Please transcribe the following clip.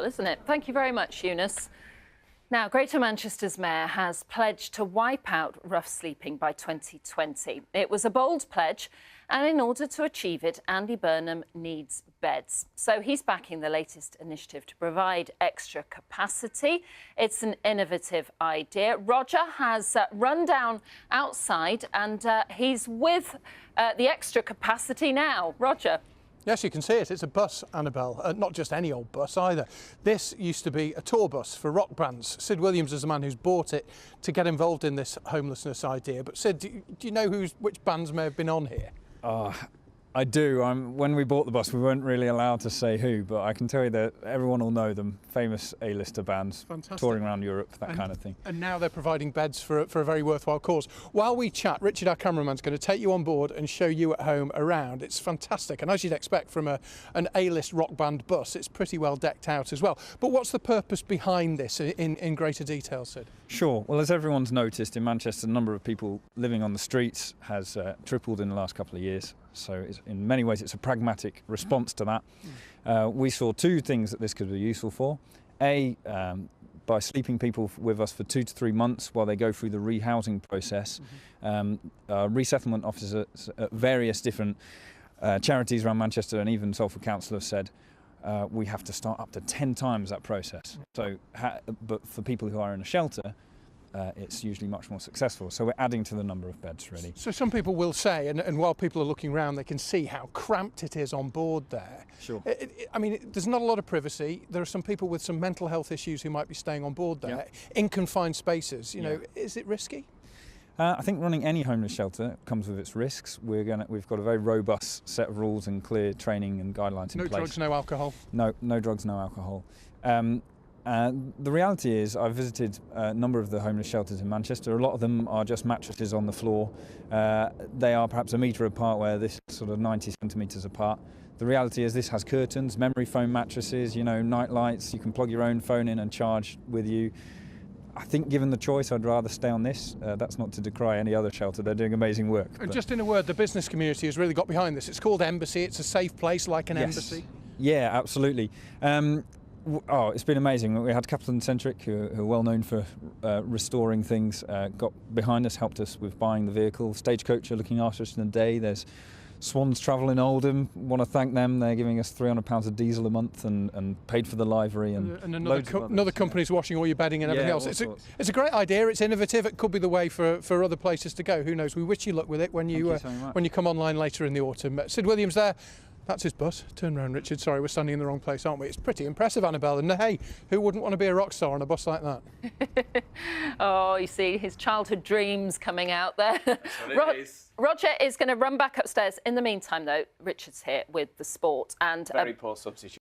Isn't it? Thank you very much, Eunice. Now, Greater Manchester's Mayor has pledged to wipe out rough sleeping by 2020. It was a bold pledge, and in order to achieve it, Andy Burnham needs beds. So he's backing the latest initiative to provide extra capacity. It's an innovative idea. Roger has run down outside, and he's with the extra capacity now. Roger. Yes, you can see it. It's a bus, Annabelle. Not just any old bus either. This used to be a tour bus for rock bands. Sid Williams is the man who's bought it to get involved in this homelessness idea. But Sid, do you know which bands may have been on here? I do. When we bought the bus, we weren't really allowed to say who, but I can tell you that everyone will know them. Famous A-lister bands, Fantastic. Touring around Europe, that kind of thing. And now they're providing beds for a very worthwhile cause. While we chat, Richard, our cameraman, is going to take you on board and show you at home around. It's fantastic. And as you'd expect from an A-list rock band bus, it's pretty well decked out as well. But what's the purpose behind this in greater detail, Sid? Sure. Well, as everyone's noticed, in Manchester, the number of people living on the streets has tripled in the last couple of years. So in many ways, it's a pragmatic response to that. We saw two things that this could be useful for. A, by sleeping people with us for 2 to 3 months while they go through the rehousing process. Resettlement officers at various different charities around Manchester and even Salford Council have said we have to start up to 10 times that process. So, but for people who are in a shelter, it's usually much more successful. So we're adding to the number of beds, really. So some people will say, and while people are looking around, they can see how cramped it is on board there. Sure. I mean, there's not a lot of privacy. There are some people with some mental health issues who might be staying on board there in confined spaces. You know, is it risky? I think running any homeless shelter comes with its risks. We've got a very robust set of rules and clear training and guidelines in place. No drugs, no alcohol? No drugs, no alcohol. The reality is, I've visited a number of the homeless shelters in Manchester. A lot of them are just mattresses on the floor. They are perhaps a metre apart, where this is sort of 90 centimetres apart. The reality is this has curtains, memory foam mattresses, you know, night lights. You can plug your own phone in and charge with you. I think given the choice, I'd rather stay on this. That's not to decry any other shelter. They're doing amazing work. And just in a word, the business community has really got behind this. It's called Embassy. It's a safe place like an embassy. Yeah, absolutely. It's been amazing. We had Capital and Centric, who are well known for restoring things, got behind us, helped us with buying the vehicle. Stagecoach are looking after us in the day. There's Swans Travel in Oldham. Want to thank them. They're giving us £300 of diesel a month and paid for the livery and another company's washing all your bedding and everything else. It's a great idea. It's innovative. It could be the way for other places to go. Who knows? We wish you luck with it when you come online later in the autumn. Sid Williams there. That's his bus. Turn around, Richard. Sorry, we're standing in the wrong place, aren't we? It's pretty impressive, Annabelle. And hey, who wouldn't want to be a rock star on a bus like that? Oh, you see his childhood dreams coming out there. Roger is going to run back upstairs. In the meantime, though, Richard's here with the sport. And very poor substitute.